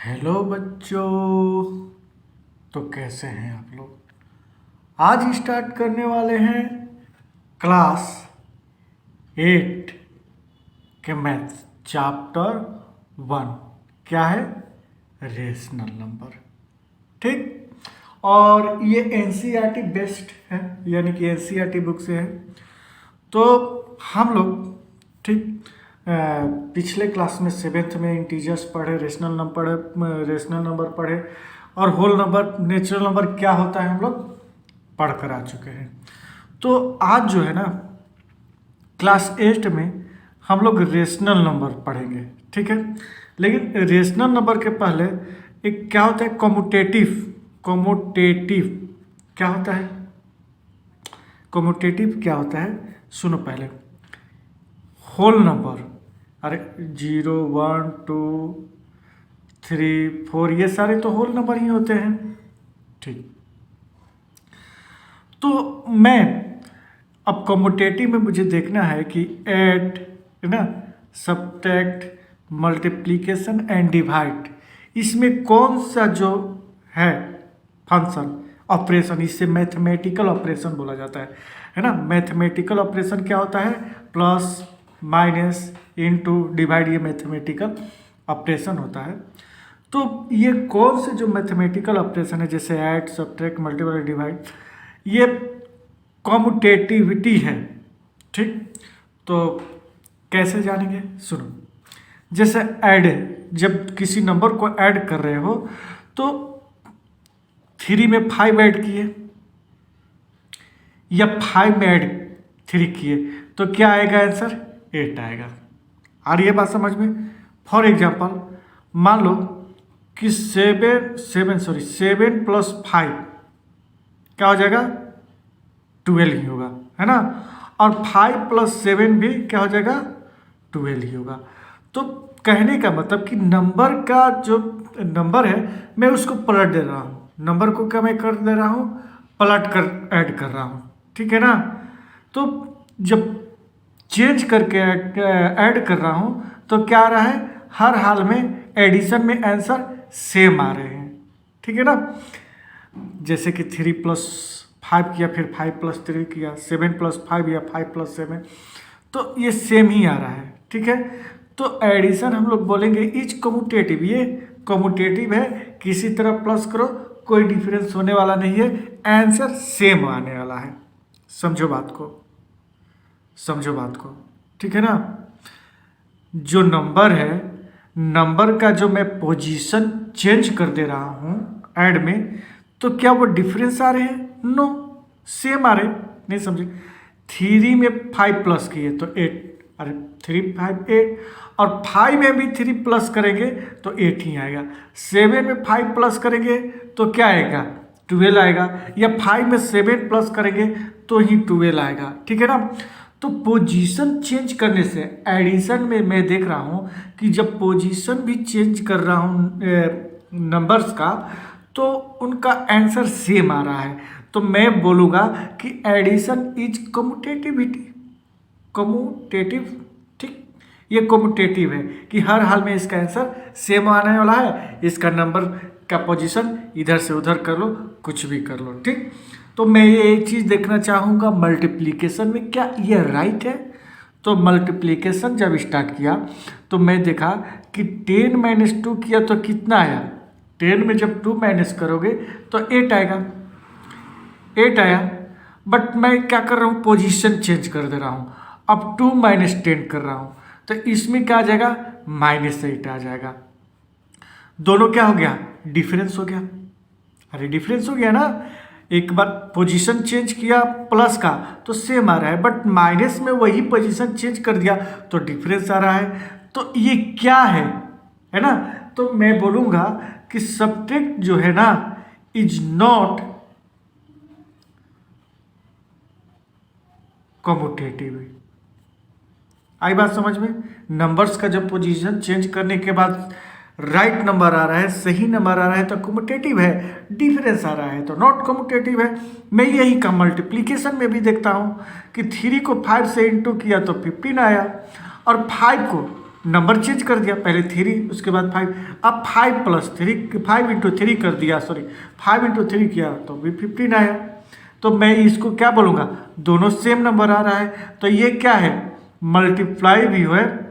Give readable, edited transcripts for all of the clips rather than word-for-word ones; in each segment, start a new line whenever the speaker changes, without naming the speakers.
Hello बच्चों। तो कैसे हैं आप लोग। आज स्टार्ट करने वाले हैं क्लास 8 के मैथ्स चैप्टर 1। क्या है? Rational number. ठीक। और ये एनसीईआरटी बेस्ड है, यानी कि एनसीईआरटी बुक से है। तो हम लोग ठीक पिछले क्लास में 7th में इंटीजर्स पढ़े, रेशनल नंबर पढ़े और होल नंबर, नेचुरल नंबर क्या होता है हम लोग पढ़ कर आ चुके हैं। तो आज जो है ना क्लास 8 में हम लोग रेशनल नंबर पढ़ेंगे। ठीक है, लेकिन रेशनल नंबर के पहले एक क्या होता है, कॉमुटेटिव क्या होता है? कॉमुटेटिव क्या होता है सुनो पहले। होल नंबर, अरे 0 1 2 3 4 ये सारे तो होल नंबर ही होते हैं। ठीक, तो मैं अब कॉमुटेटिव में मुझे देखना है कि ऐड है ना, सब्ट्रैक्ट, मल्टीप्लिकेशन एंड डिवाइड, इसमें कौन सा जो है फंक्शन ऑपरेशन, इससे मैथमेटिकल ऑपरेशन बोला जाता है ना। मैथमेटिकल ऑपरेशन क्या होता है? प्लस माइनस इनटू डिवाइड, ये मैथमेटिकल ऑपरेशन होता है। तो ये कौन से जो मैथमेटिकल ऑपरेशन है जैसे ऐड, सब्ट्रैक्ट, मल्टीप्लाई, डिवाइड, ये कॉम्यूटेटिविटी है। ठीक, तो कैसे जानेंगे सुनो। जैसे ऐड, जब किसी नंबर को ऐड कर रहे हो तो 3 में 5 ऐड किए या 5 में ऐड 3 किए तो क्या आएगा आंसर? 8 आएगा। आ रही है बात समझ में? फॉर एग्जाम्पल मान लो कि 7 प्लस 5 क्या हो जाएगा? 12 ही होगा, है ना। और 5 प्लस 7 भी क्या हो जाएगा? 12 ही होगा। तो कहने का मतलब कि नंबर का जो नंबर है मैं उसको पलट दे रहा हूँ। नंबर को क्या मैं कर दे रहा हूँ? पलट कर ऐड कर रहा हूँ। ठीक है ना। तो जब चेंज करके ऐड कर रहा हूँ तो क्या आ रहा है? हर हाल में एडिशन में आंसर सेम आ रहे हैं। ठीक है ना। जैसे कि 3 प्लस 5 किया, फिर 5 प्लस 3 किया, 7 प्लस 5 या 5 प्लस 7, तो ये सेम ही आ रहा है। ठीक है, तो एडिशन हम लोग बोलेंगे इज कम्यूटेटिव। ये कम्यूटेटिव है, किसी तरह प्लस करो कोई डिफरेंस होने वाला नहीं है, आंसर सेम आने वाला है। समझो बात को, समझो बात को। ठीक है ना। जो नंबर है, नंबर का जो मैं पोजीशन चेंज कर दे रहा हूँ ऐड में, तो क्या वो डिफरेंस आ रहे हैं? नो, सेम आ रहे। नहीं समझे? 3 में 5 प्लस किए तो 8, अरे 3 5 8, और 5 में भी 3 प्लस करेंगे तो 8 ही आएगा। 7 में 5 प्लस करेंगे तो क्या आएगा? 12 आएगा। या 5 में 7 प्लस करेंगे तो ही 12 आएगा। ठीक है ना। तो पोजीशन चेंज करने से एडिशन में मैं देख रहा हूँ कि जब पोजीशन भी चेंज कर रहा हूँ नंबर्स का, तो उनका आंसर सेम आ रहा है। तो मैं बोलूँगा कि एडिशन इज कम्यूटेटिविटी, कम्यूटेटिव। ठीक, ये कम्यूटेटिव है कि हर हाल में इसका आंसर सेम आने वाला है। इसका नंबर का पोजीशन इधर से उधर कर लो, कुछ भी कर लो। ठीक, तो मैं ये एक चीज़ देखना चाहूँगा मल्टीप्लिकेशन में, क्या ये राइट है? तो मल्टीप्लिकेशन जब स्टार्ट किया तो मैं देखा कि 10 माइनस 2 किया तो कितना आया? 10 में जब 2 माइनस करोगे तो 8 आएगा। 8 आया, बट मैं क्या कर रहा हूँ? पोजीशन चेंज कर दे रहा हूँ। अब 2 माइनस 10 कर रहा हूँ तो इसमें क्या आ जाएगा? -8 आ जाएगा। दोनों क्या हो गया? डिफरेंस हो गया। अरे डिफरेंस हो गया ना। एक बार पोजीशन चेंज किया प्लस का तो सेम आ रहा है, बट माइनस में वही पोजीशन चेंज कर दिया तो डिफरेंस आ रहा है। तो ये क्या है ना। तो मैं बोलूँगा कि सब्ट्रैक्ट जो है ना इज नॉट कम्यूटेटिव। आई बात समझ में? नंबर्स का जब पोजीशन चेंज करने के बाद राइट नंबर आ रहा है, सही नंबर आ रहा है तो कम्यूटेटिव है, डिफरेंस आ रहा है तो नॉट कम्यूटेटिव है। मैं यही का मल्टीप्लिकेशन में भी देखता हूँ कि 3 को 5 से इंटू किया तो 15 आया, और 5 को नंबर चेंज कर दिया, पहले 3 उसके बाद 5, अब 5 + 3, 5 × 3 कर दिया, सॉरी 5 × 3 किया तो भी 15 आया। तो मैं इसको क्या बोलूँगा, दोनों सेम नंबर आ रहा है, तो ये क्या है, मल्टीप्लाई भी है,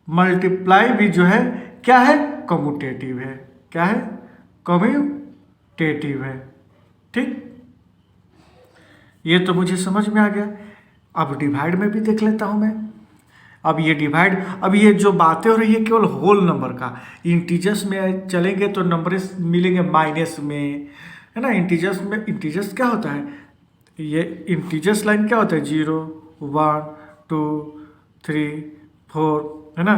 मल्टीप्लाई भी जो है क्या है, कम्यूटेटिव है। क्या है, कम्यूटेटिव है। ठीक, ये तो मुझे समझ में आ गया। अब डिवाइड में भी देख लेता हूँ मैं। अब ये डिवाइड, अब ये जो बातें हो रही है केवल होल नंबर का, इंटीजर्स में चलेंगे तो नंबर मिलेंगे माइनस में, है ना। इंटीजर्स में, इंटीजर्स क्या होता है, ये इंटीजर्स लाइन क्या होता है, 0 1 2 3 4, है ना।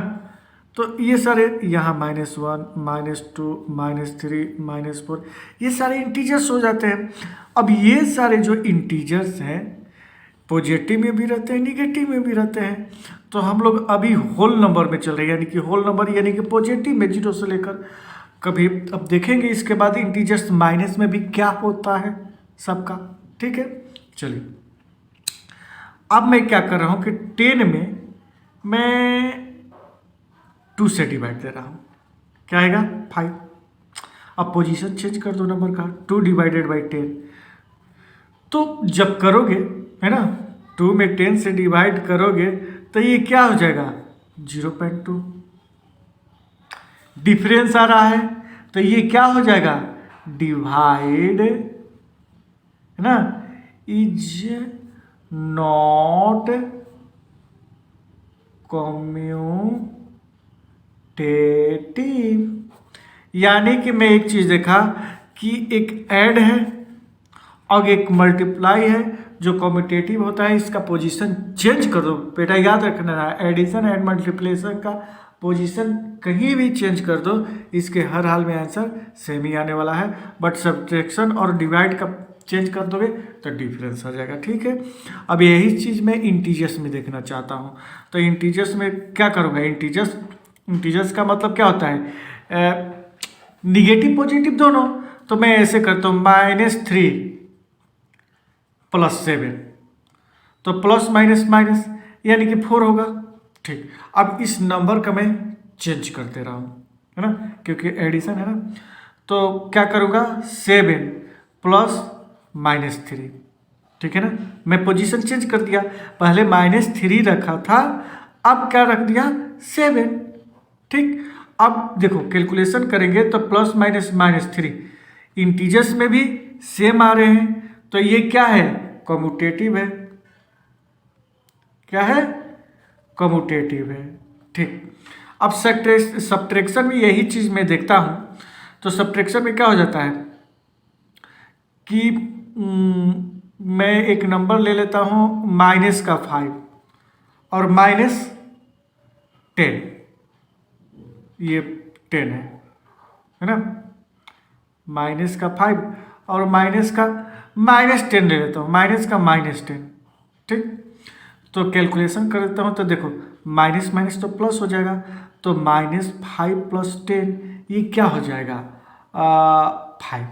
तो ये सारे यहाँ -1 -2 -3 -4 ये सारे इंटीजर्स हो जाते हैं। अब ये सारे जो इंटीजर्स हैं पॉजिटिव में भी रहते हैं, निगेटिव में भी रहते हैं। तो हम लोग अभी होल नंबर में चल रहे हैं, यानी कि होल नंबर यानी कि पॉजिटिव में 0 से लेकर कभी, अब देखेंगे इसके बाद इंटीजर्स माइनस में भी क्या होता है सबका। ठीक है, चलिए अब मैं क्या कर रहा हूँ कि 10 में मैं 2 से डिवाइड दे रहा हूँ, क्या आएगा 5। अब पोजीशन चेंज कर दो नंबर का, 2 / 10। तो जब करोगे, है ना, 2 में 10 से डिवाइड करोगे तो ये क्या हो जाएगा, 0.2। डिफरेंस आ रहा है तो ये क्या हो जाएगा, डिवाइड, है ना, इज नॉट कम्यूटेटिव। यानी कि मैं एक चीज़ देखा कि एक ऐड है और एक मल्टीप्लाई है जो कम्यूटेटिव होता है। इसका पोजीशन चेंज कर दो बेटा, याद रखना है, एडिशन एंड मल्टीप्लिकेशन का पोजीशन कहीं भी चेंज कर दो, इसके हर हाल में आंसर सेम ही आने वाला है। बट सब्ट्रैक्शन और डिवाइड का चेंज कर दोगे तो डिफरेंस आ जाएगा। ठीक है, अब यही चीज़ मैं इंटीजर्स में देखना चाहता हूँ। तो इंटीजर्स में क्या करूँगा, इंटीजर्स का मतलब क्या होता है, निगेटिव पॉजिटिव दोनों। तो मैं ऐसे करता हूँ -3 + 7, तो प्लस माइनस माइनस यानी कि 4 होगा। ठीक, अब इस नंबर का मैं चेंज करते रहा हूँ, है ना, क्योंकि एडिशन है ना। तो क्या करूँगा, 7 + -3, ठीक है ना। मैं पोजीशन चेंज कर दिया, पहले -3 रखा था, अब क्या रख दिया, 7। ठीक, अब देखो कैलकुलेशन करेंगे तो +- -3 इंटीजर्स में भी सेम आ रहे हैं, तो ये क्या है, कम्यूटेटिव है। क्या है, कम्यूटेटिव है। ठीक, अब सब्ट्रैक्शन में यही चीज़ मैं देखता हूँ। तो सब्ट्रैक्शन में क्या हो जाता है कि मैं एक नंबर ले लेता हूँ -5 और -10, ये 10 है ना, -5 और -10 ले लेता हूँ, -10। ठीक, तो कैलकुलेशन कर देता हूँ तो देखो माइनस माइनस तो प्लस हो जाएगा, तो -5 + 10 ये क्या हो जाएगा, 5।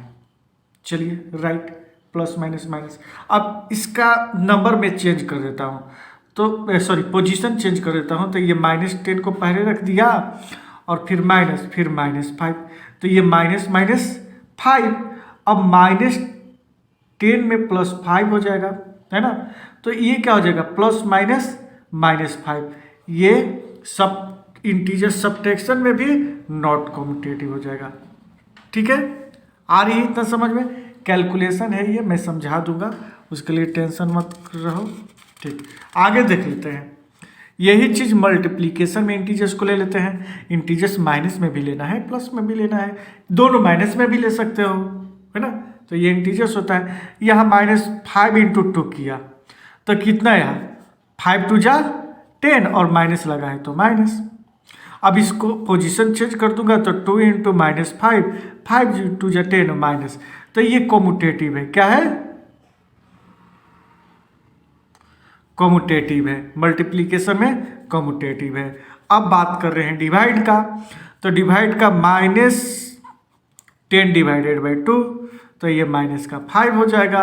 चलिए राइट, प्लस माइनस माइनस। अब इसका नंबर में चेंज कर देता हूँ, तो सॉरी पोजीशन चेंज कर देता हूँ। तो ये -10 को पहले रख दिया और फिर माइनस, फिर -5, तो ये -5। अब -10 में +5 हो जाएगा, है ना। तो ये क्या हो जाएगा, +- ये सब इंटीजर सब्ट्रैक्शन में भी नॉट कम्यूटेटिव हो जाएगा। ठीक है, आ रही है इतना समझ में, कैलकुलेशन है ये, मैं समझा दूंगा, उसके लिए टेंशन मत रहो। ठीक, आगे देख लेते हैं। यही चीज़ मल्टीप्लिकेशन में इंटीजर्स को ले लेते हैं। इंटीजर्स माइनस में भी लेना है, प्लस में भी लेना है, दोनों माइनस में भी ले सकते हो, है ना। तो ये इंटीजर्स होता है, यहाँ -5 × 2 किया तो कितना है, यहाँ 5 × 2 = 10 और माइनस लगा है तो माइनस। अब इसको पोजीशन चेंज कर दूंगा तो 2 × -5, 5 × 2 = 10 माइनस, तो ये कम्यूटेटिव है। क्या है, कम्यूटेटिव है, मल्टीप्लिकेशन में कम्यूटेटिव है। अब बात कर रहे हैं डिवाइड का, तो डिवाइड का -10 / 2, तो ये -5 हो जाएगा।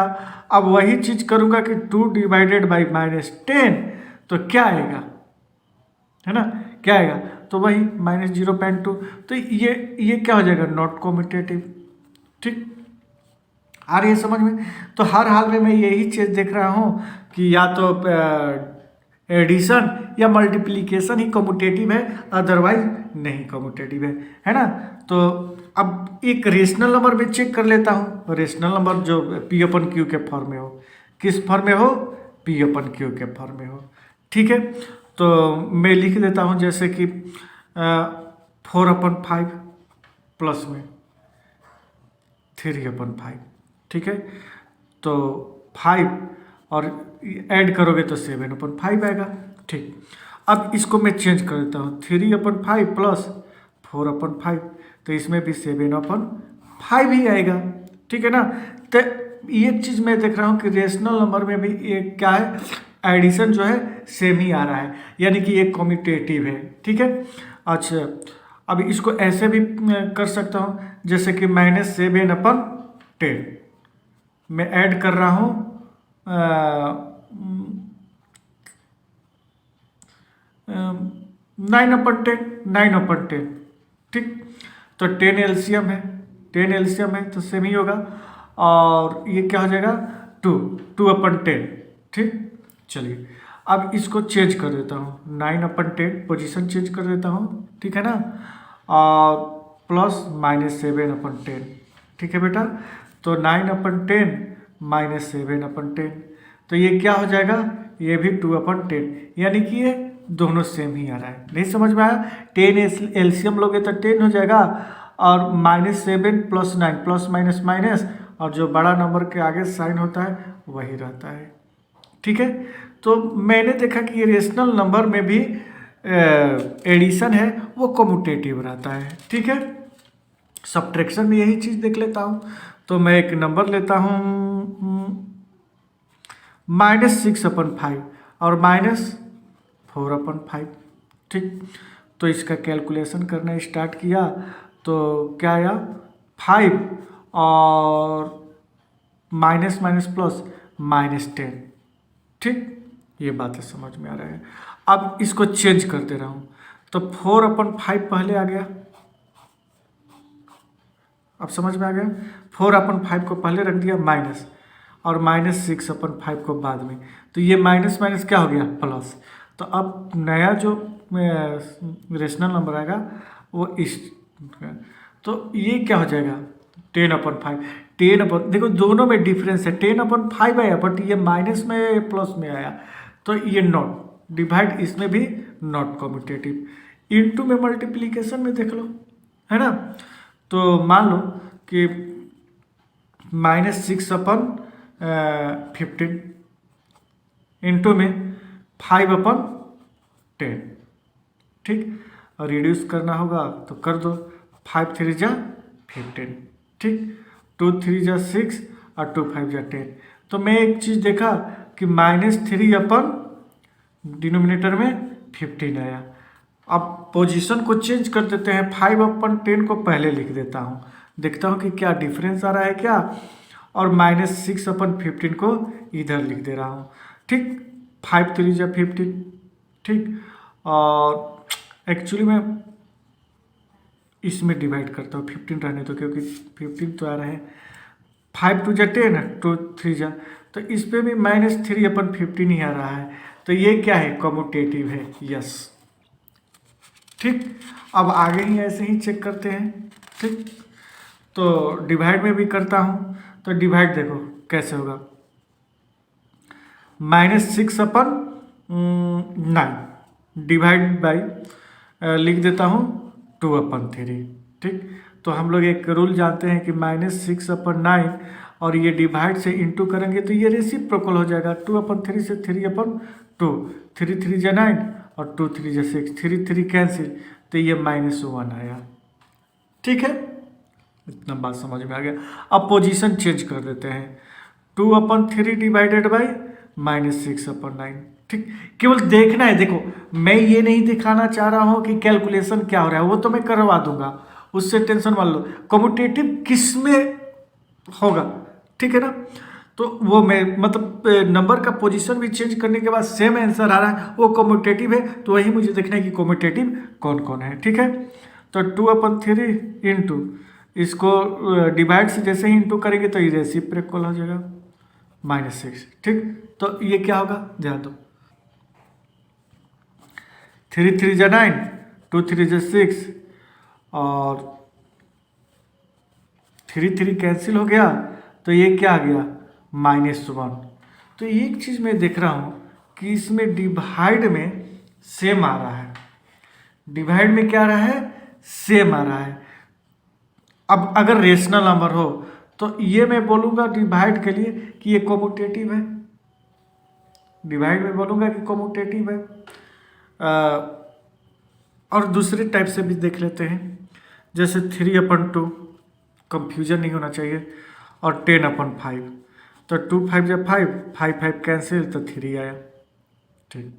अब वही चीज़ करूँगा कि 2 / -10, तो क्या आएगा, है ना, क्या आएगा, तो वही -0.2। तो ये क्या हो जाएगा, नॉट कॉम्यूटेटिव। ठीक, आ रही है समझ में। तो हर हाल में मैं यही चीज़ देख रहा हूँ कि या तो एडिशन या मल्टीप्लिकेशन ही कम्यूटेटिव है, अदरवाइज नहीं कम्यूटेटिव है ना। तो अब एक रेशनल नंबर में चेक कर लेता हूँ, रेशनल नंबर जो P/Q के फॉर्म में हो, किस फॉर्म में हो, P/Q के फॉर्म में हो। ठीक है, तो मैं लिख देता हूँ जैसे कि 4/5 प्लस में 3/5। ठीक है, तो 5 और ऐड करोगे तो 7/5 आएगा। ठीक, अब इसको मैं चेंज कर देता हूँ, 3/5 प्लस 4/5, तो इसमें भी 7/5 ही आएगा। ठीक है ना। तो एक चीज़ मैं देख रहा हूँ कि रेशनल नंबर में भी एक क्या है, एडिशन जो है सेम ही आ रहा है, यानी कि एक कम्यूटेटिव है। ठीक है, अच्छा अब इसको ऐसे भी कर सकता हूँ जैसे कि -7/10 मैं ऐड कर रहा हूँ 9/10। ठीक, तो 10 एलसीएम है, 10 एलसीएम है तो सेम ही होगा, और ये क्या हो जाएगा 2/10। ठीक, चलिए अब इसको चेंज कर देता हूँ, 9/10 पोजीशन चेंज कर देता हूँ। ठीक है ना, और प्लस -7/10। ठीक है बेटा, तो 9/10 -7/10, तो ये क्या हो जाएगा, ये भी 2/10, यानी कि ये दोनों सेम ही आ रहा है। नहीं समझ में आया, 10 एलसीएम लोगे तो 10 हो जाएगा, और -7 + 9 प्लस माइनस माइनस, और जो बड़ा नंबर के आगे साइन होता है वही रहता है। ठीक है, तो मैंने देखा कि ये रेशनल नंबर में भी एडिशन है वो कम्यूटेटिव रहता है। ठीक है, सब्ट्रैक्शन में यही चीज़ देख लेता हूँ, तो मैं एक नंबर लेता हूँ -6/5 और -4/5। ठीक, तो इसका कैलकुलेशन करना स्टार्ट किया तो क्या आया, 5 और माइनस माइनस प्लस -10। ठीक, ये बातें समझ में आ रहा है। अब इसको चेंज कर दे रहा हूँ, तो 4/5 पहले आ गया, अब समझ में आ गया। 4/5 को पहले रख दिया माइनस, और -6/5 को बाद में, तो ये माइनस माइनस क्या हो गया, प्लस। तो अब नया जो रेशनल नंबर आएगा वो इस, तो ये क्या हो जाएगा 10/5। देखो दोनों में डिफरेंस है, 10/5 आया बट ये माइनस में प्लस में आया, तो ये नॉट डिवाइड, इसमें भी नॉट कम्यूटेटिव। इनटू में मल्टीप्लीकेशन में देख लो, है ना। तो मान लो कि -6/15 इंटू में 5/10। ठीक, और रिड्यूस करना होगा तो कर दो, 5 3 जा 15। ठीक, 2 3 जा 6 और 2 5 जा 10। तो मैं एक चीज़ देखा कि -3 डिनोमिनेटर में 15 आया। अब पोजीशन को चेंज कर देते हैं, 5/10 को पहले लिख देता हूँ, देखता हूँ कि क्या डिफरेंस आ रहा है क्या, और -6/15 को इधर लिख दे रहा हूँ। ठीक, 5 3 जा 15। ठीक, और एक्चुअली मैं इसमें डिवाइड करता हूँ, 15 रहने दो क्योंकि 15 तो आ रहा है, 5 2 जा 10, 2 3 जा, तो इस पर भी -3/15 ही आ रहा है, तो ये क्या है, कम्यूटेटिव है। यस, ठीक, अब आगे ही ऐसे ही चेक करते हैं। ठीक, तो डिवाइड में भी करता हूँ, तो डिवाइड देखो कैसे होगा, -6/9 डिवाइड बाई लिख देता हूँ 2/3। ठीक, तो हम लोग एक रूल जानते हैं कि -6/9 और ये डिवाइड से इंटू करेंगे तो ये रेसिप्रोकल हो जाएगा, 2/3 से 3/2, 3 3 जा 9 और 2 3 जा 6, 3 3 कैंसिल, तो ये -1 आया। ठीक है, इतना बात समझ में आ गया। अब पोजीशन चेंज कर देते हैं, 2/3 डिवाइडेड बाई -6/9। ठीक, केवल देखना है, देखो मैं ये नहीं दिखाना चाह रहा हूँ कि कैलकुलेशन क्या हो रहा है, वो तो मैं करवा दूंगा, उससे टेंशन मान लो, कम्यूटेटिव किस में होगा। ठीक है ना, तो तो वो मैं मतलब नंबर का पोजीशन भी चेंज करने के बाद सेम आंसर आ रहा है, वो कम्यूटेटिव है, तो वही मुझे देखना है कि कम्यूटेटिव कौन कौन है। ठीक है, तो 2/3 इंटू इसको डिवाइड से जैसे ही इंटू करेंगे तो ये रेसिप्रोकल हो जाएगा -6। ठीक, तो ये क्या होगा ध्यान दो, 3 3 जा 9, 2 3 जा 6 और 3 3 कैंसिल हो गया, तो ये क्या आ गया -1। तो एक चीज़ मैं देख रहा हूँ कि इसमें डिवाइड में सेम आ रहा है, डिवाइड में क्या आ रहा है सेम आ रहा है। अब अगर रेशनल नंबर हो तो ये मैं बोलूँगा डिवाइड के लिए कि ये कम्यूटेटिव है, डिवाइड में बोलूँगा कि कम्यूटेटिव है। और दूसरे टाइप से भी देख लेते हैं, जैसे 3/2, कंफ्यूजन नहीं होना चाहिए, और 10/5, तो 2 5 या 5, 5 5 कैंसिल, तो 3 आया। ठीक,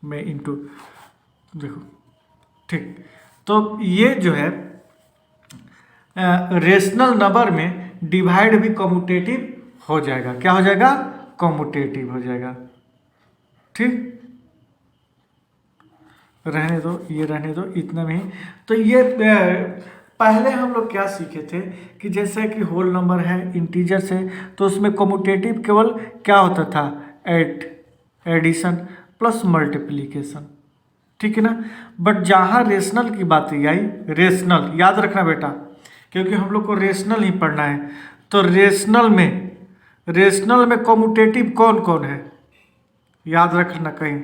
मैं इंटू देखो। ठीक, तो ये जो है रेशनल नंबर में डिवाइड भी कम्यूटेटिव हो जाएगा, क्या हो जाएगा कम्यूटेटिव हो जाएगा। ठीक, रहने दो, ये रहने दो इतना में ही। तो ये पहले हम लोग क्या सीखे थे कि जैसे कि होल नंबर है इंटीजर से, तो उसमें कम्यूटेटिव केवल क्या होता था एडिशन प्लस मल्टीप्लिकेशन। ठीक है ना, बट जहाँ रेशनल की बात आई, रेशनल याद रखना बेटा, क्योंकि हम लोग को रेशनल ही पढ़ना है, तो रेशनल में कम्यूटेटिव कौन कौन है याद रखना कहीं,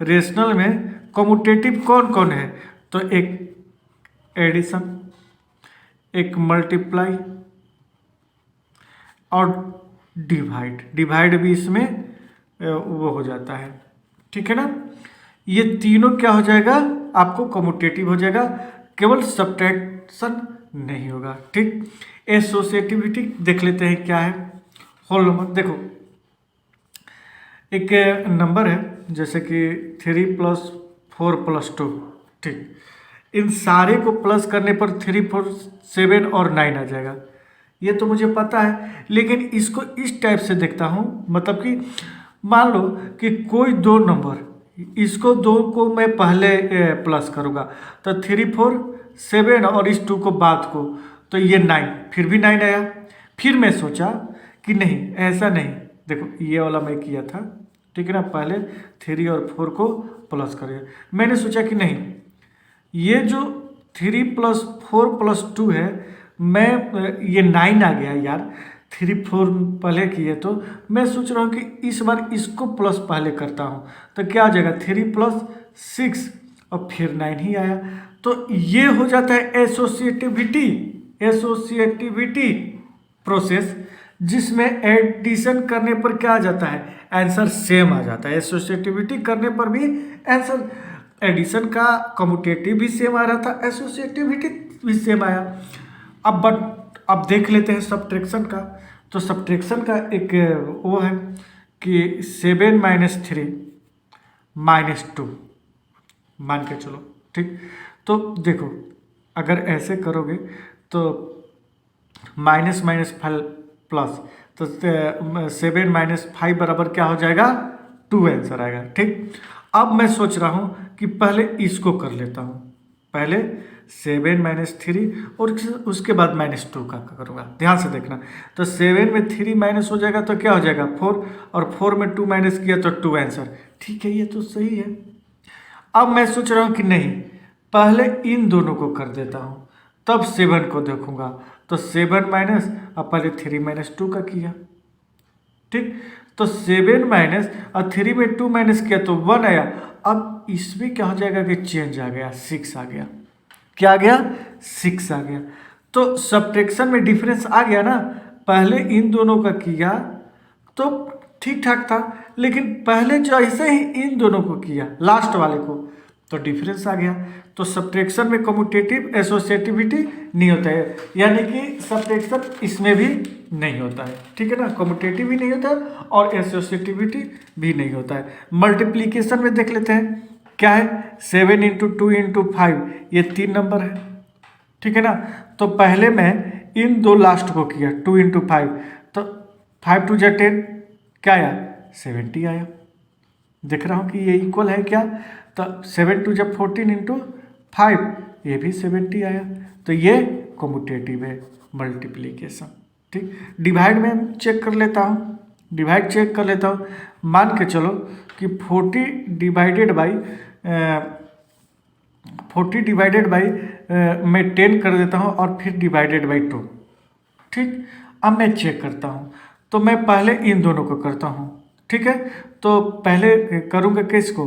रेशनल में कम्यूटेटिव कौन कौन है, तो एक एडिशन, एक मल्टीप्लाई और डिवाइड भी इसमें वो हो जाता है। ठीक है ना, ये तीनों क्या हो जाएगा आपको कम्यूटेटिव हो जाएगा, केवल सब्ट्रैक्शन नहीं होगा। ठीक, एसोसिएटिविटी देख लेते हैं क्या है। होल नंबर देखो, एक नंबर है जैसे कि 3 + 4 + 2। ठीक, इन सारे को प्लस करने पर 3 4 7 और 9 आ जाएगा, ये तो मुझे पता है, लेकिन इसको इस टाइप से देखता हूँ, मतलब कि मान लो कि कोई दो नंबर, इसको दो को मैं पहले प्लस करूँगा, तो 3 4 7 और इस 2 को बाद को, तो ये 9, फिर भी 9 आया। फिर मैं सोचा कि नहीं ऐसा नहीं, देखो ये वाला मैं किया था, ठीक है ना, पहले 3 और 4 को प्लस करिए, मैंने सोचा कि नहीं ये जो 3 + 4 + 2 है, मैं ये 9 आ गया यार, 3 4 पहले किए, तो मैं सोच रहा हूँ कि इस बार इसको प्लस पहले करता हूँ, तो क्या आ जाएगा 3 + 6 और फिर 9 ही आया। तो ये हो जाता है एसोसिएटिविटी प्रोसेस, जिसमें एडिशन करने पर क्या आ जाता है आंसर सेम आ जाता है। एसोसिएटिविटी करने पर भी आंसर, एडिशन का कम्यूटेटिव भी सेम आ रहा था, एसोसिएटिविटी भी सेम आया। अब देख लेते हैं सब्ट्रैक्शन का। तो सब्ट्रैक्शन का एक वो है कि 7 - 3 - 2 मान के चलो। ठीक, तो देखो अगर ऐसे करोगे तो माइनस प्लस, तो 7 - 5 बराबर क्या हो जाएगा 2 आंसर आएगा। ठीक, अब मैं सोच रहा हूँ कि पहले इसको कर लेता हूँ, पहले 7 - 3 और उसके बाद -2 का करूँगा। ध्यान से देखना, तो 7 में 3 माइनस हो जाएगा तो क्या हो जाएगा 4, और 4 में 2 माइनस किया तो 2 आंसर। ठीक है, ये तो सही है। अब मैं सोच रहा हूँ कि नहीं, पहले इन दोनों को कर देता हूँ, तब 7 को देखूँगा। तो 7 माइनस, अब पहले 3 - 2 का किया। ठीक, तो 7 माइनस और 3 में 2 माइनस किया तो 1 आया। अब इसमें क्या हो जाएगा कि चेंज आ गया, 6 आ गया। क्या आ गया 6 आ गया। तो सब्ट्रैक्शन में डिफरेंस आ गया ना, पहले इन दोनों का किया तो ठीक ठाक था, लेकिन पहले जो ऐसे ही इन दोनों को किया लास्ट वाले को, तो डिफरेंस आ गया। तो सब्ट्रैक्शन में कम्यूटेटिव एसोसिएटिविटी नहीं होता है, यानी कि सब्ट्रैक्शन इसमें भी नहीं होता है। ठीक है ना, कम्यूटेटिव भी नहीं होता है और एसोसिएटिविटी भी नहीं होता है। मल्टीप्लिकेशन में देख लेते हैं क्या है, 7 × 2 × 5, ये 3 नंबर है। ठीक है ना। तो पहले मैं इन दो लास्ट को किया 2 इंटू 5, तो 5 टू जा 10, क्या आया 70 आया। देख रहा हूँ कि ये इक्वल है क्या, तो 7 टू जब 14 इंटू 5, ये भी 70 आया। तो ये कम्यूटेटिव है मल्टीप्लीकेशन। ठीक, डिवाइड में चेक कर लेता हूँ, डिवाइड चेक कर लेता हूँ। मान के चलो कि 40 डिवाइडेड बाई 40 डिवाइडेड बाई मैं 10 कर देता हूँ और फिर डिवाइडेड बाई 2। ठीक, अब मैं चेक करता हूँ, तो मैं पहले इन दोनों को करता हूँ। ठीक है, तो पहले करूँगा किसको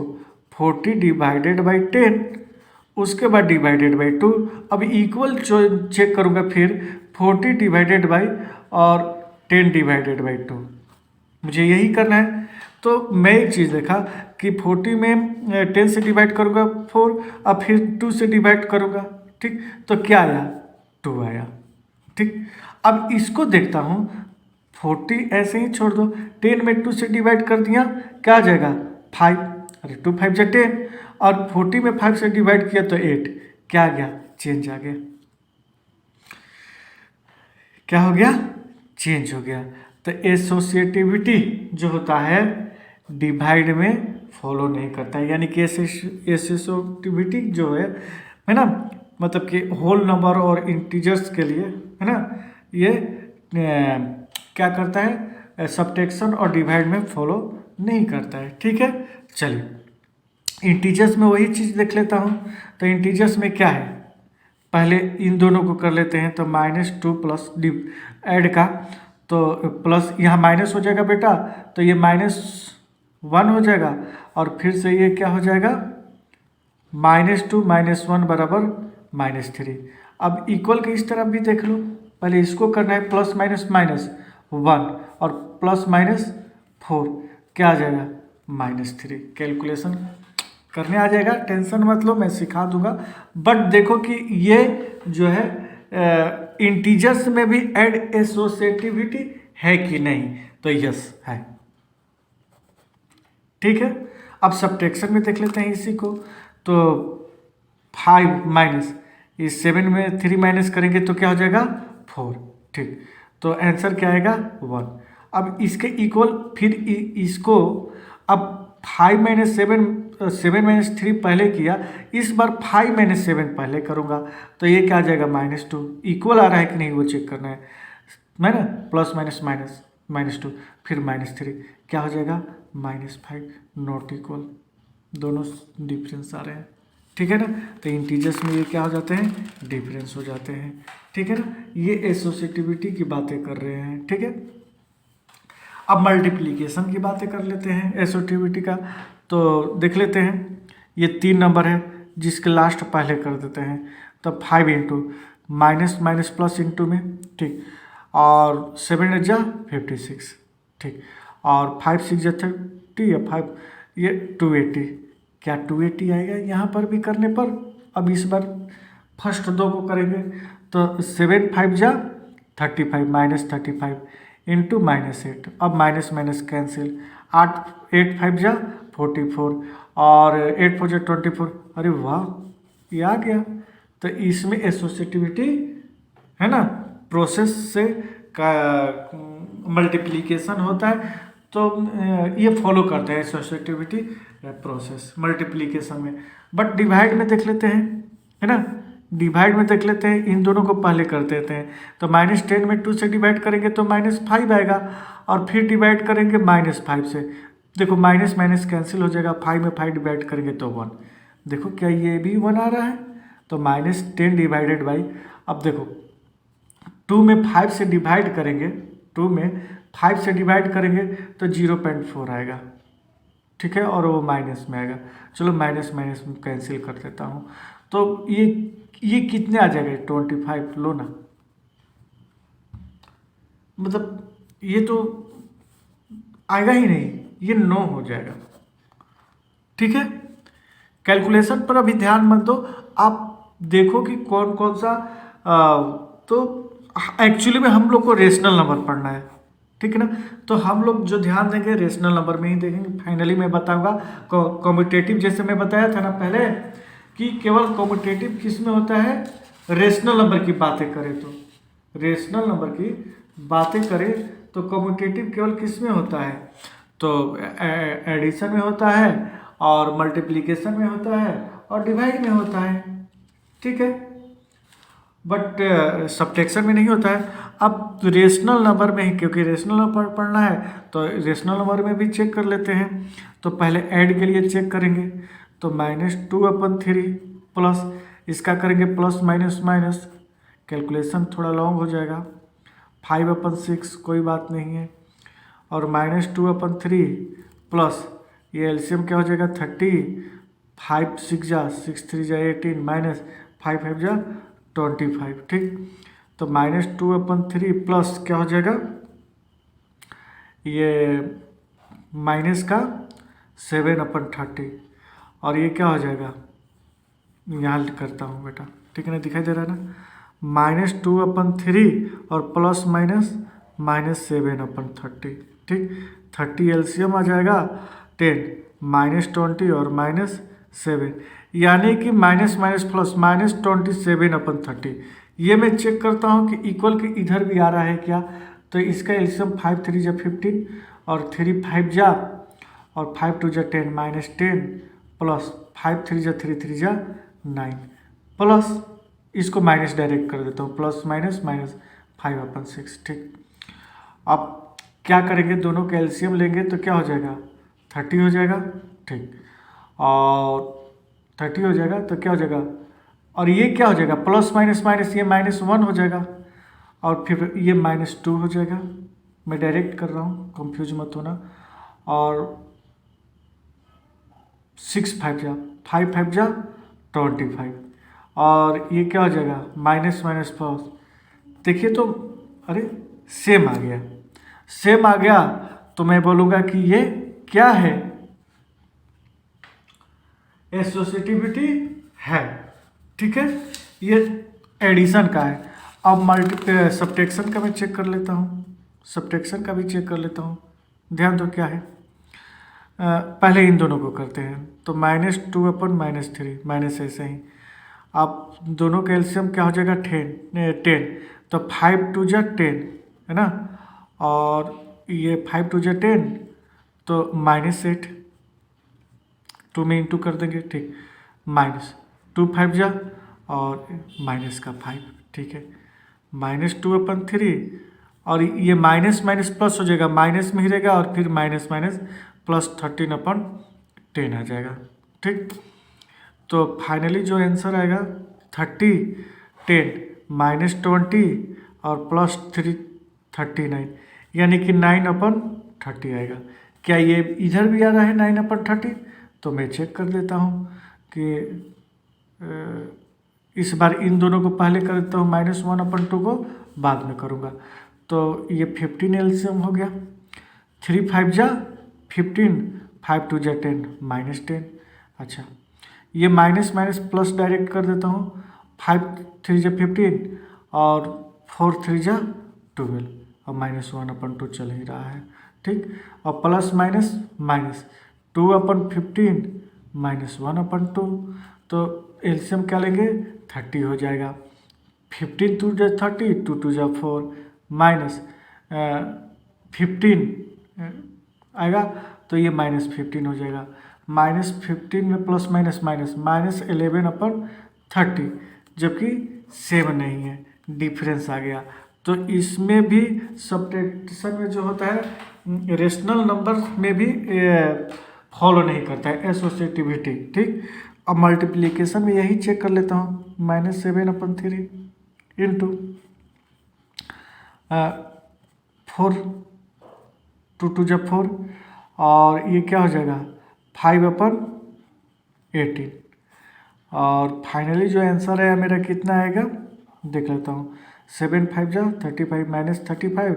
40 डिवाइडेड बाई 10, उसके बाद डिवाइडेड बाई 2। अब इक्वल चेक करूँगा फिर 40 डिवाइडेड बाई और 10 डिवाइडेड बाई 2, मुझे यही करना है। तो मैं एक चीज़ देखा कि 40 में 10 से डिवाइड करूँगा 4, और फिर 2 से डिवाइड करूँगा। ठीक, तो क्या आया 2 आया। ठीक, अब इसको देखता हूँ 40 ऐसे ही छोड़ दो, 10 में 2 से डिवाइड कर दिया, क्या आ जाएगा 5, अरे 2 5 जा 10, और 40 में 5 से डिवाइड किया तो 8, क्या आ गया चेंज आ गया। क्या हो गया चेंज हो गया। तो एसोसिएटिविटी जो होता है डिवाइड में फॉलो नहीं करता है, यानी कि एसोसिएटिविटी जो है ना, मतलब कि होल नंबर और इंटीजर्स के लिए है ना, ये क्या करता है सब्ट्रैक्शन और डिवाइड में फॉलो नहीं करता है। ठीक है, चलिए इंटीजर्स में वही चीज़ देख लेता हूँ। तो इंटीजर्स में क्या है, पहले इन दोनों को कर लेते हैं। तो -2 प्लस ऐड का, तो प्लस यहाँ माइनस हो जाएगा बेटा, तो ये -1 हो जाएगा, और फिर से ये क्या हो जाएगा -2 -1 बराबर -3। अब इक्वल के इस तरफ भी देख लो, पहले इसको करना है प्लस माइनस माइनस 1 और प्लस माइनस 4, क्या आ जाएगा -3। कैलकुलेशन करने आ जाएगा, टेंशन मत लो, मैं सिखा दूंगा। बट देखो कि ये जो है इंटीजर्स में भी ऐड एसोसिएटिविटी है कि नहीं, तो यस है। ठीक है, अब सब्ट्रैक्शन में देख लेते हैं इसी को। तो 5 माइनस इस 7 में 3 माइनस करेंगे तो क्या हो जाएगा 4। ठीक, तो आंसर क्या आएगा 1। अब इसके इक्वल फिर इसको, अब 5 माइनस 7 माइनस 3 पहले किया, इस बार 5 माइनस 7 पहले करूँगा, तो ये क्या आ जाएगा -2। इक्वल आ रहा है कि नहीं वो चेक करना है ना, प्लस माइनस माइनस -2, फिर -3, क्या हो जाएगा -5, नॉट इक्वल, दोनों डिफरेंस आ रहे हैं। ठीक है ना, तो इंटीजर्स में ये क्या हो जाते हैं डिफरेंस हो जाते हैं। ठीक है ना, ये एसोसिएटिविटी की बातें कर रहे हैं। ठीक है, अब मल्टीप्लिकेशन की बातें कर लेते हैं एसोसिएटिविटी का। तो देख लेते हैं, ये 3 नंबर है जिसके लास्ट पहले कर देते हैं। तो 5 into minus minus plus into में, ठीक, और 7 जा 56, ठीक, और 5 6 जा 30 या 5 ये 280, क्या 280 आएगा यहाँ पर भी करने पर। अब इस बार फर्स्ट दो को करेंगे, तो 7 5 जा 35 -35 इंटू -8, अब माइनस माइनस कैंसिल, 8 5 जा 44 और 8 4 जा 24, अरे वाह ये आ गया। तो इसमें एसोसिएटिविटी है ना, प्रोसेस से मल्टीप्लिकेशन होता है, तो ये फॉलो करते हैं एसोसिएटिविटी प्रोसेस मल्टीप्लिकेशन में। बट डिवाइड में देख लेते हैं, है ना, डिवाइड में देख लेते हैं, इन दोनों को पहले कर देते हैं। तो -10 में 2 से डिवाइड करेंगे तो -5 आएगा, और फिर डिवाइड करेंगे -5 से, देखो माइनस माइनस कैंसिल हो जाएगा, 5 में 5 डिवाइड करेंगे तो 1, देखो क्या ये भी 1 आ रहा है। तो -10 डिवाइडेड बाई, अब देखो 2 में 5 से डिवाइड करेंगे, 2 में 5 से डिवाइड करेंगे तो 0.4 आएगा, ठीक है, और वो माइनस में आएगा। चलो माइनस माइनस में कैंसिल कर देता हूँ, तो ये कितने आ जाएगा 25, लो ना, मतलब ये तो आएगा ही नहीं, ये 9 हो जाएगा। ठीक है, कैलकुलेशन पर अभी ध्यान मत दो, आप देखो कि कौन कौन सा तो एक्चुअली में हम लोग को रेशनल नंबर पढ़ना है, ठीक है ना। तो हम लोग जो ध्यान देंगे रेशनल नंबर में ही देखेंगे। फाइनली मैं बताऊंगा कॉम्यूटेटिव, जैसे मैं बताया था ना पहले कि केवल कॉम्यूटेटिव किस में होता है, रेशनल नंबर की बातें करें तो, रेशनल नंबर की बातें करें तो कम्यूटेटिव केवल किस में होता है, तो एडिशन में होता है और मल्टीप्लिकेशन में होता है और डिवाइड में होता है, ठीक है, बट सब्ट्रैक्शन में नहीं होता है। अब रेशनल नंबर में ही, क्योंकि रेशनल नंबर पढ़ना है तो रेशनल नंबर में भी चेक कर लेते हैं। तो पहले ऐड के लिए चेक करेंगे, तो -2/3 प्लस इसका करेंगे प्लस माइनस माइनस, कैलकुलेशन थोड़ा लॉन्ग हो जाएगा, 5/6 कोई बात नहीं है, और -2/3 प्लस ये एलसीएम क्या हो जाएगा 30, 5 6 जा 6 3 जा 18 माइनस 5 5 जा 25, ठीक। तो -2/3 प्लस क्या हो जाएगा, ये माइनस का 7/30, और ये क्या हो जाएगा, यहाँ करता हूँ बेटा, ठीक है ना, दिखाई दे रहा है ना, -2/3 और प्लस माइनस -7/30, ठीक। 30 एलसीएम आ जाएगा 10, -20 और -7, यानी कि माइनस माइनस प्लस -27/30। ये मैं चेक करता हूँ कि इक्वल के इधर भी आ रहा है क्या, तो इसका एलसीएम 5 3 जा 15 और 3 5 जा और 5 2 जा 10 -10 प्लस 5 3 जा 3 3 जा 9 प्लस इसको माइनस डायरेक्ट कर देता हूँ, प्लस माइनस माइनस 5/6, ठीक। अब क्या करेंगे, दोनों का एलसीएम लेंगे तो क्या हो जाएगा 30 हो जाएगा, ठीक, और 30 हो जाएगा तो क्या हो जाएगा, और ये क्या हो जाएगा प्लस माइनस माइनस, ये -1 हो जाएगा, और फिर ये -2 हो जाएगा, मैं डायरेक्ट कर रहा हूँ, कंफ्यूज मत होना, और 6 5 जा 5 5 जा 25, और ये क्या हो जाएगा माइनस माइनस प्लस, देखिए तो अरे सेम आ गया, सेम आ गया, तो मैं बोलूँगा कि ये क्या है, एसोसिएटिविटी है, ठीक है, ये एडिशन का है। अब सब्ट्रैक्शन का मैं चेक कर लेता हूँ, सब्ट्रैक्शन का भी चेक कर लेता हूँ, ध्यान दो क्या है, पहले इन दोनों को करते हैं, तो -2/-3 माइनस ऐसे ही, आप दोनों का एलसीएम क्या हो जाएगा 10, तो 5 2 जा 10 है ना, और ये 5 2 जा 10 तो -8, 2 में इंटू कर देंगे, ठीक, -2 5 जा और माइनस का 5, ठीक है, -2/3 और ये माइनस माइनस प्लस हो जाएगा, माइनस में ही रहेगा, और फिर माइनस माइनस प्लस 13/10 आ जाएगा, ठीक। तो फाइनली जो आंसर आएगा 30 10 -20 और +3 39, यानी कि 9/30 आएगा। क्या ये इधर भी आ रहा है 9/30? तो मैं चेक कर देता हूँ कि इस बार इन दोनों को पहले कर देता हूँ, -1/2 को बाद में करूँगा। तो ये 15 एलसीएम हो गया, 3 5 जा 15, 5 2 जा 10 -10। अच्छा, ये माइनस माइनस प्लस डायरेक्ट कर देता हूँ, 5 3 जा 15 और 4 3 जा 12 और -1/2 चल ही रहा है, ठीक। और प्लस माइनस माइनस 2/15 -1/2, तो एलसीएम क्या लेंगे 30 हो जाएगा। 15 2 जा 30, 2 2 जा 4 माइनस 15 आएगा, तो ये -15 हो जाएगा। -15 में प्लस माइनस माइनस -11/30, जबकि सेम नहीं है, डिफरेंस आ गया। तो इसमें भी सब्ट्रैक्शन में जो होता है रेशनल नंबर में भी फॉलो नहीं करता है एसोसिएटिविटी, ठीक। अब मल्टीप्लिकेशन में यही चेक कर लेता हूँ, -7/3 इंटू 4, 2 2 जा 4 और ये क्या हो जाएगा 5/18, और फाइनली जो आंसर है मेरा कितना आएगा देख लेता हूँ, 7 5 जा 35 -35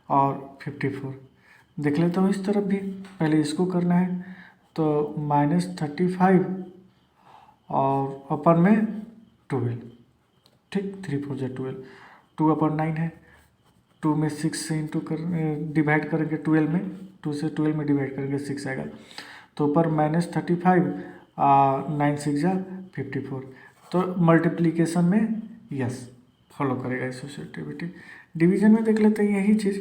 और 54। देख लेता हूँ इस तरफ भी, पहले इसको करना है, तो -35 और अपन में 12, ठीक, 3 4 जा 12, 2/9 है, 2 में 6 से इंटू कर डिवाइड करेंगे 12 में, 2 से 12 में डिवाइड करेंगे 6 आएगा, तो ऊपर -35 9 6 जा 54। तो मल्टीप्लिकेशन में यस फॉलो करेगा एसोसिएटिविटी। डिवीजन में देख लेते हैं यही चीज़,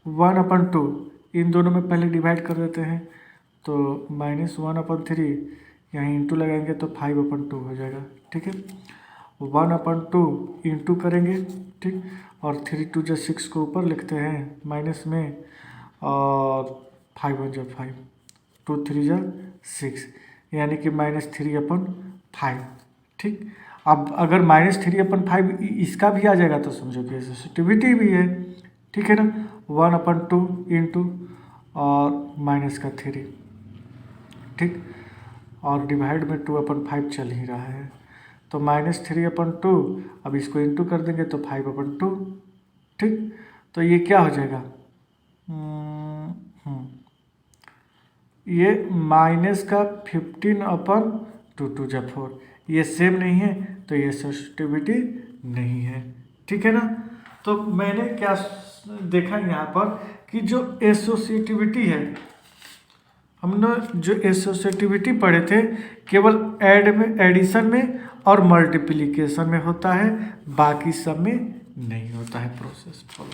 1/2 इन दोनों में पहले डिवाइड कर देते हैं, तो -1/3 यहाँ इंटू लगाएंगे तो 5/2 हो जाएगा। ठीक है, 1/2 इंटू करेंगे, ठीक, और 3 2 जा 6 को ऊपर लिखते हैं माइनस में, और 5 1 जा 5, 2 3 जा 6, यानी कि -3/5। ठीक, अब अगर -3/5 इसका भी आ जाएगा तो समझो कि सेंसिटिविटी भी है। ठीक है ना, 1/2 इंटू और -3, ठीक, और डिवाइड में 2/5 चल ही रहा है, तो -3/2, अब इसको इंटू कर देंगे तो 5/2। ठीक, तो ये क्या हो जाएगा, ये माइनस का 15/2 2 जा 4, ये सेम नहीं है तो ये सेंसिटिविटी नहीं है। ठीक है ना, तो मैंने क्या देखा यहाँ पर कि जो एसोसिएटिविटी है, हमने जो एसोसिएटिविटी पढ़े थे केवल ऐड में, एडिशन में और मल्टीप्लिकेशन में होता है, बाकी सब में नहीं होता है प्रोसेस फॉलो।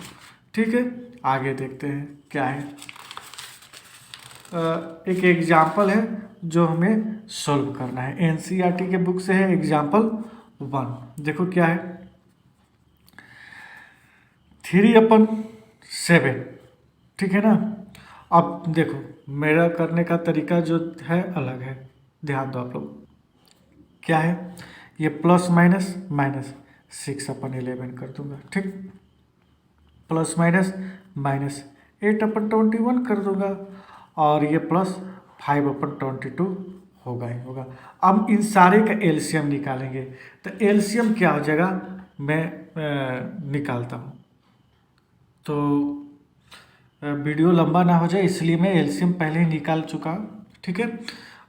ठीक है, आगे देखते हैं क्या है। एक एग्जाम्पल है जो हमें सॉल्व करना है, एनसीईआरटी के बुक से है, एग्जाम्पल 1। देखो क्या है, 3/7। ठीक है ना, अब देखो मेरा करने का तरीका जो है अलग है, ध्यान दो आप लोग। क्या है, ये प्लस माइनस माइनस 6/11 कर दूंगा। ठीक, प्लस माइनस माइनस 8/21 कर दूंगा, और ये प्लस 5/22 होगा ही होगा। अब इन सारे का एलसीएम निकालेंगे, तो एलसीएम क्या हो जाएगा, मैं निकालता हूँ, तो वीडियो लंबा ना हो जाए इसलिए मैं एलसीएम पहले ही निकाल चुका हूँ। ठीक है,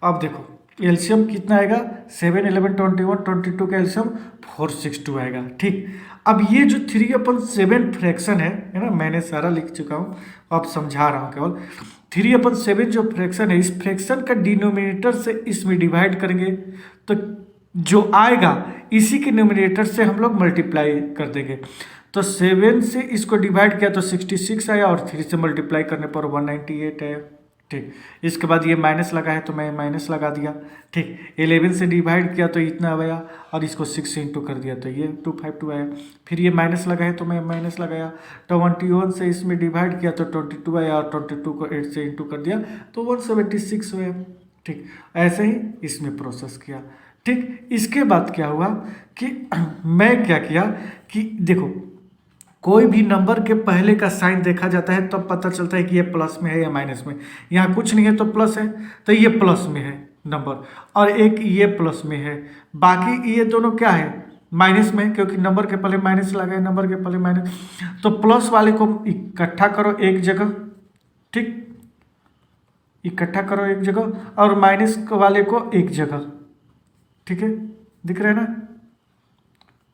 अब देखो एलसीएम कितना आएगा, 7 11 21 22 का एलसीएम 462 आएगा। ठीक, अब ये जो 3/7 फ्रैक्शन है ना, मैंने सारा लिख चुका हूँ, अब समझा रहा हूँ केवल। 3/7 जो फ्रैक्शन है, इस फ्रैक्शन का डिनोमिनेटर से इसमें डिवाइड करेंगे तो जो आएगा इसी के न्यूमिनेटर से हम लोग मल्टीप्लाई कर देंगे। तो 7 से इसको डिवाइड किया तो 66 आया, और 3 से मल्टीप्लाई करने पर 198 आया। ठीक, इसके बाद ये माइनस लगा है तो मैं माइनस लगा दिया। ठीक, 11 से डिवाइड किया तो इतना आया, और इसको 6 से इंटू कर दिया तो ये 252 आया। फिर ये माइनस लगा है तो मैं माइनस लगाया, 21 से इसमें डिवाइड किया तो 22 आया, और 22 को 8 से इंटू कर दिया तो 176 आया। ठीक, ऐसे ही इसमें प्रोसेस किया। ठीक, इसके बाद क्या हुआ कि मैं क्या किया कि देखो कोई भी नंबर के पहले का साइन देखा जाता है तब पता चलता है कि ये प्लस में है या माइनस में। यहाँ कुछ नहीं है तो प्लस है, तो ये प्लस में है नंबर, और एक ये प्लस में है, बाकी ये दोनों क्या है, माइनस में, क्योंकि नंबर के पहले माइनस लगा है, नंबर के पहले माइनस। तो प्लस वाले को इकट्ठा करो एक जगह, ठीक, इकट्ठा करो एक जगह, और माइनस वाले को एक जगह। ठीक है, दिख रहा है ना।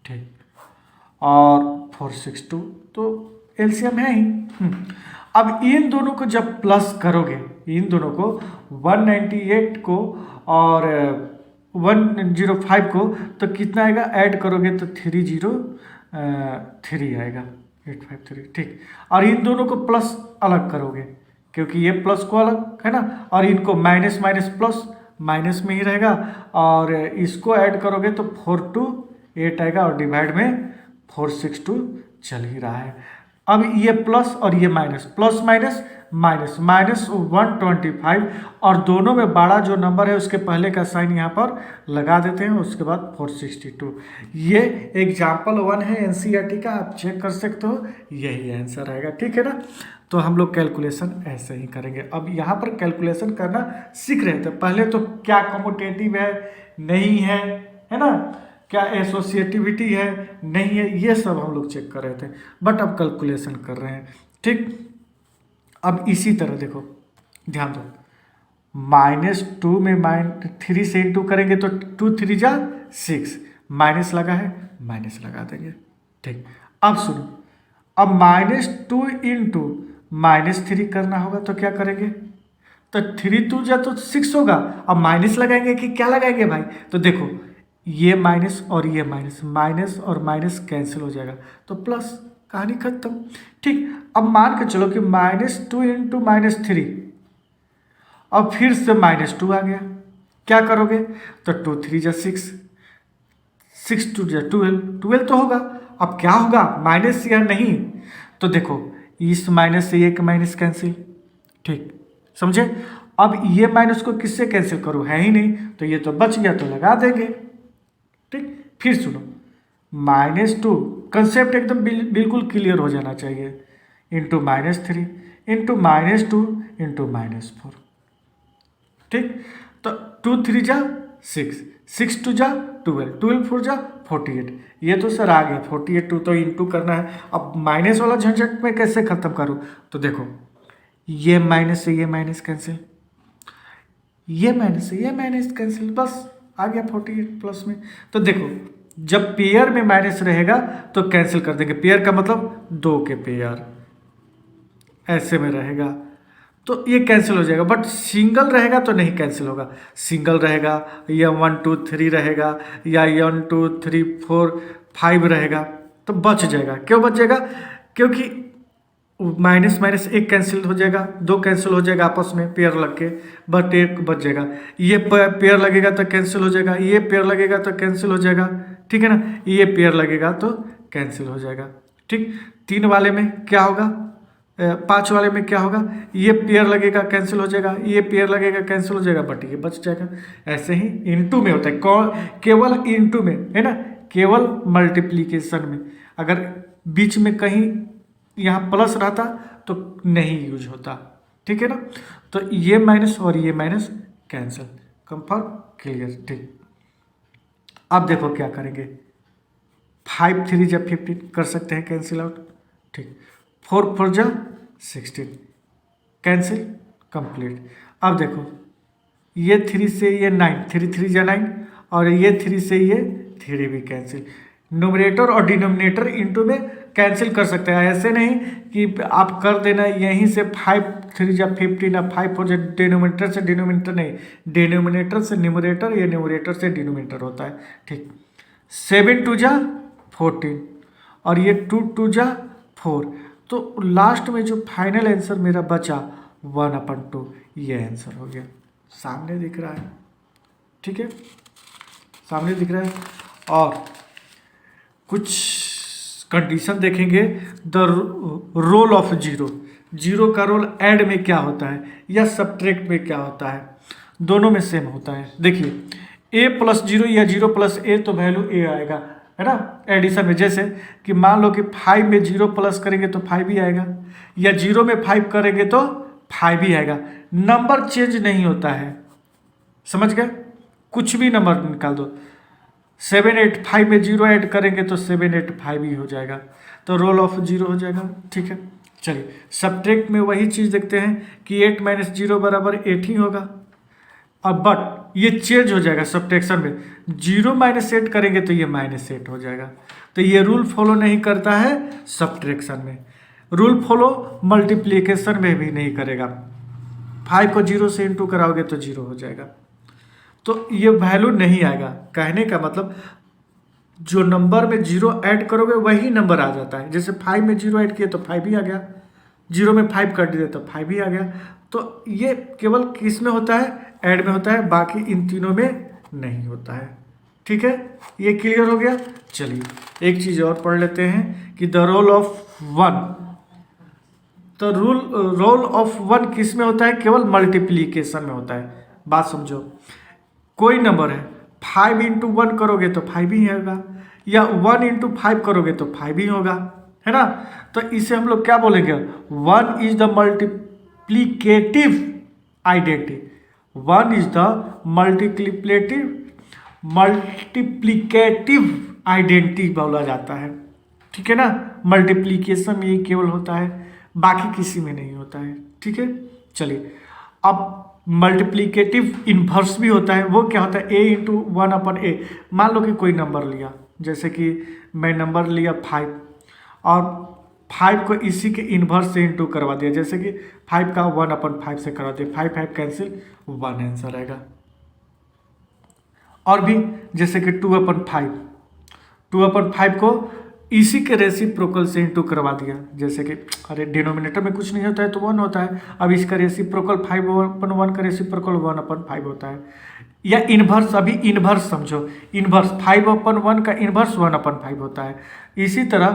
ठीक, और 462 तो एलसीएम है ही। अब इन दोनों को जब प्लस करोगे, इन दोनों को 198 को और 105 को, तो कितना आएगा, ऐड करोगे तो 303 आएगा, 853। ठीक, और इन दोनों को प्लस अलग करोगे क्योंकि ये प्लस को अलग है ना, और इनको माइनस माइनस प्लस माइनस में ही रहेगा, और इसको ऐड करोगे तो 428 आएगा, और डिवाइड में 462 चल ही रहा है। अब ये प्लस और ये माइनस, प्लस माइनस माइनस, -125, और दोनों में बड़ा जो नंबर है उसके पहले का साइन यहाँ पर लगा देते हैं, उसके बाद 462। ये एग्जाम्पल 1 है एनसीईआरटी का, आप चेक कर सकते हो, यही आंसर आएगा। ठीक है ना, तो हम लोग कैलकुलेशन ऐसे ही करेंगे। अब यहाँ पर कैलकुलेशन करना सीख रहे थे, पहले तो क्या कम्यूटेटिव है नहीं है ना, क्या एसोसिएटिविटी है नहीं है, ये सब हम लोग चेक कर रहे थे, बट अब कैलकुलेशन कर रहे हैं। ठीक, अब इसी तरह देखो, ध्यान दो, -2 में -3 से इंटू करेंगे तो 2 3 जा 6, माइनस लगा है माइनस लगा देंगे। ठीक, अब सुनो, अब -2 इंटू -3 करना होगा तो क्या करेंगे, तो 3 2 जा तो 6 होगा, अब माइनस लगाएंगे कि क्या लगाएंगे भाई, तो देखो ये माइनस और ये माइनस, माइनस और माइनस कैंसिल हो जाएगा तो प्लस, कहानी खत्म। ठीक, अब मान के चलो कि -2 इंटू -3 और फिर से -2 आ गया, क्या करोगे? तो 2 3 जा 6, 6 2 जा 12, 12 तो होगा। अब क्या होगा, माइनस या नहीं? तो देखो इस माइनस से एक माइनस कैंसिल, ठीक समझे। अब ये माइनस को किससे कैंसिल करो, है ही नहीं, तो ये तो बच गया तो लगा देंगे। ठीक, फिर सुनो, -2 कंसेप्ट एकदम बिल्कुल क्लियर हो जाना चाहिए, इंटू -3 इंटू -2 इंटू -4। ठीक, तो 2 3 जा 6, 6 2 जा 12, 12 4 जा 48। ये तो सर आ गया 48, 2 तो इंटू करना है। अब माइनस वाला झंझट में कैसे खत्म करूँ? तो देखो ये माइनस से ये माइनस कैंसिल, ये माइनस से ये माइनस कैंसिल, बस आ गया 48 प्लस में। तो देखो जब पेयर में माइनस रहेगा तो कैंसिल कर देंगे, पेयर का मतलब 2 के पेयर, ऐसे में रहेगा तो ये कैंसिल हो जाएगा। बट सिंगल रहेगा तो नहीं कैंसिल होगा, सिंगल रहेगा या 1 2 3 रहेगा या 1 2 3 4 5 रहेगा तो बच जाएगा। क्यों बच जाएगा? क्योंकि माइनस माइनस एक कैंसिल हो जाएगा, 2 कैंसिल हो जाएगा आपस में पेयर लग के, बट एक बच जाएगा। ये पेयर लगेगा तो कैंसिल हो जाएगा, ये पेयर लगेगा तो कैंसिल हो जाएगा, ठीक है ना, ये पेयर लगेगा तो कैंसिल हो जाएगा। ठीक, 3 वाले में क्या होगा, 5 वाले में क्या होगा, ये पेयर लगेगा कैंसिल हो जाएगा, ये पेयर लगेगा कैंसिल हो जाएगा, बट ये बच जाएगा। ऐसे ही इनटू में होता है, केवल इनटू में है ना, केवल मल्टीप्लीकेशन में। अगर बीच में कहीं यहाँ प्लस रहता तो नहीं यूज होता, ठीक है ना। तो ये माइनस और ये माइनस कैंसिल, कंफर्म, क्लियर। ठीक, अब देखो क्या करेंगे, 5 3 जा 15 कर सकते हैं कैंसिल आउट। ठीक, 4 4 जा 16 कैंसिल कंप्लीट। अब देखो ये 3 से ये 9, 3 3 जा 9 और ये 3 से ये 3 भी कैंसिल। न्यूमरेटर और डिनोमिनेटर इनटू में कैंसिल कर सकते हैं, ऐसे नहीं कि आप कर देना यहीं से 5 3 जा 15 या 5 4 जा डिनोमिनेटर से डिनोमिनेटर, नहीं, डिनोमिनेटर से न्यूमरेटर या न्यूमरेटर से डिनोमिनेटर होता है। ठीक, 7 2 जा 14 और ये 2 2 जा 4, तो लास्ट में जो फाइनल आंसर मेरा बचा 1/2, ये आंसर हो गया। सामने दिख रहा है, ठीक है, सामने दिख रहा है। और कुछ कंडीशन देखेंगे, the role of zero, zero का रोल ऐड में क्या होता है या सब्ट्रैक्ट में क्या होता है, दोनों में सेम होता है। देखिए a + 0 या 0 + a तो वैल्यू a आएगा, है ना, एडिशन में। जैसे कि मान लो कि 5 में 0 प्लस करेंगे तो 5 ही आएगा, या 0 में 5 करेंगे तो 5 ही आएगा। नंबर चेंज नहीं होता है, समझ गए, कुछ भी नंबर निकाल दो। 7 8 5 में 0 ऐड करेंगे तो 7 8 5 ही हो जाएगा, तो रोल ऑफ 0 हो जाएगा। ठीक है, चलिए सब्ट्रैक्ट में वही चीज़ देखते हैं कि 8 - 0 = 8 ही होगा। अब बट ये चेंज हो जाएगा सब्ट्रैक्शन में, 0 - 8 करेंगे तो ये -8 हो जाएगा। तो ये रूल फॉलो नहीं करता है सब्ट्रैक्शन में, रूल फॉलो मल्टीप्लिकेशन में भी नहीं करेगा। 5 को 0 से इंटू कराओगे तो 0 हो जाएगा, तो ये वैल्यू नहीं आएगा। कहने का मतलब जो नंबर में 0 ऐड करोगे वही नंबर आ जाता है। जैसे 5 में 0 ऐड किए तो 5 ही आ गया, 0 में 5 कर दिए तो 5 ही आ गया। तो ये केवल किस में होता है, ऐड में होता है, बाकी इन तीनों में नहीं होता है। ठीक है, ये क्लियर हो गया। चलिए एक चीज़ और पढ़ लेते हैं कि द रोल ऑफ 1, तो रोल ऑफ 1 किस में होता है, केवल मल्टीप्लीकेशन में होता है। बात समझो, कोई नंबर है 5 × 1 करोगे तो 5 ही होगा, या 1 × 5 करोगे तो 5 ही होगा, है ना। तो इसे हम लोग क्या बोलेंगे, 1 is the multiplicative identity, 1 is the multiplicative identity बोला जाता है। ठीक है ना, मल्टीप्लिकेशन में ये केवल होता है, बाकी किसी में नहीं होता है। ठीक है, चलिए अब मल्टीप्लिकेटिव इन्वर्स भी होता है। वो क्या होता है, a × 1/a। मान लो कि कोई नंबर लिया, जैसे कि मैं नंबर लिया 5 और 5 को इसी के इन्वर्स से इंटू करवा दिया, जैसे कि 5 का 1/5 से करवा दिया, 5 5 कैंसिल, 1 आंसर आएगा। और भी जैसे कि 2/5 को इसी के रेसिप्रोकल से इंटू करवा दिया, जैसे कि अरे डिनोमिनेटर में कुछ नहीं होता है तो 1 होता है। अब इसका रेसिप्रोकल 5/1 का रेसिप्रोकल 1/5 होता है। या इन्वर्स, अभी इन्वर्स समझो, इन्वर्स 5/1 का इन्वर्स 1/5 होता है। इसी तरह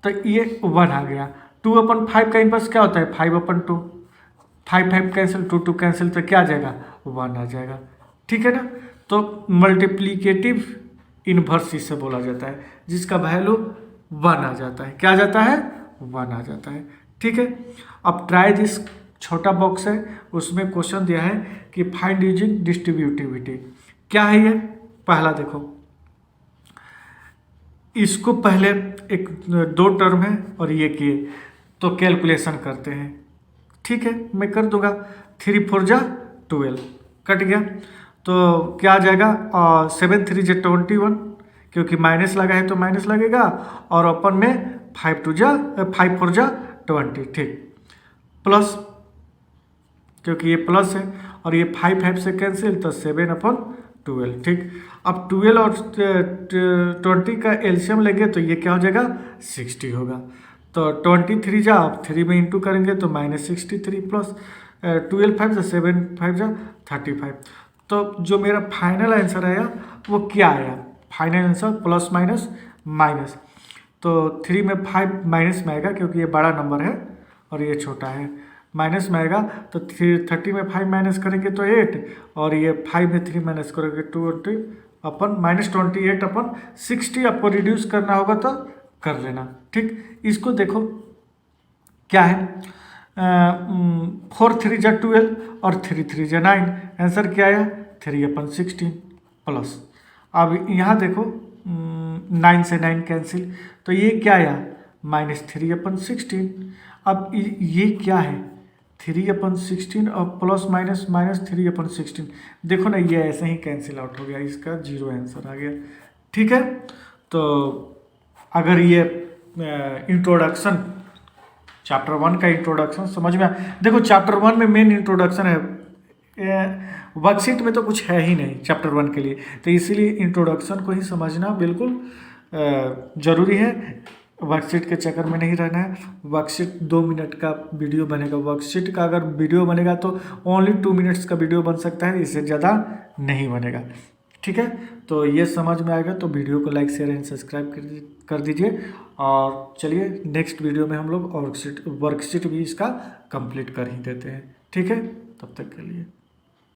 तो ये 1 आ गया। 2/5 का इन्वर्स क्या होता है? 5/2। 5 कैंसिल, 2 कैंसिल, तो क्या आ जाएगा? 1 आ जाएगा। ठीक है ना। तो मल्टीप्लीकेटिव इन्वर्स इसे बोला जाता है, जिसका वैल्यू 1 आ जाता है। क्या आ जाता है? 1 आ जाता है। ठीक है। अब ट्राई दिस छोटा बॉक्स है, उसमें क्वेश्चन दिया है कि फाइंड यूजिंग डिस्ट्रीब्यूटिविटी। क्या है ये? पहला देखो, इसको पहले एक 2 टर्म है और ये किए तो कैलकुलेशन करते हैं। ठीक है, मैं कर दूंगा। 3 4 जा 12 कट गया, तो क्या आ जाएगा? 7 3 जा 21, क्योंकि माइनस लगा है तो माइनस लगेगा, और अपन में 5 4 जा 20। ठीक, प्लस, क्योंकि ये प्लस है और ये 5 से कैंसिल, तो 7/12। ठीक, अब 12 और 20 का एलसीएम लेंगे तो ये क्या हो जाएगा? 60 होगा। तो 23 जा, आप 3 में इंटू करेंगे तो -63 प्लस 12 5 से 7 5 जा 35। तो जो मेरा फाइनल आंसर आया वो क्या आया? Final answer plus minus minus, तो 3 में 5 माइनस में आएगा, क्योंकि ये बड़ा नंबर है और ये छोटा है। माइनस में आएगा तो 30 में 5 माइनस करेंगे तो 8, और ये 5 में 3 माइनस करेंगे 20 अपन -28/60। आपको रिड्यूस करना होगा तो कर लेना। ठीक, इसको देखो क्या है? 4 3 जा 12 और 3 3 जा 9। आंसर क्या आया? 3/16 प्लस। अब यहाँ देखो 9 से 9 कैंसिल, तो ये क्या आया? -3/16। अब ये क्या है? 3/16 और प्लस माइनस माइनस 3/16। देखो ना, ये ऐसे ही कैंसिल आउट हो गया, इसका 0 आंसर आ गया। ठीक है, तो अगर ये इंट्रोडक्शन चैप्टर 1 का इंट्रोडक्शन समझ में देखो, चैप्टर 1 में मेन इंट्रोडक्शन है, वर्कशीट में तो कुछ है ही नहीं चैप्टर 1 के लिए, तो इसीलिए इंट्रोडक्शन को ही समझना बिल्कुल ज़रूरी है। वर्कशीट के चक्कर में नहीं रहना है। वर्कशीट 2 मिनट का वीडियो बनेगा, वर्कशीट का अगर वीडियो बनेगा तो ओनली 2 मिनट्स का वीडियो बन सकता है, इससे ज़्यादा नहीं बनेगा। ठीक है, तो ये समझ में आएगा तो वीडियो को लाइक शेयर एंड सब्सक्राइब कर दीजिए। और चलिए नेक्स्ट वीडियो में हम लोग वर्कशीट भी इसका कंप्लीट कर ही देते हैं। ठीक है, तब तक के लिए।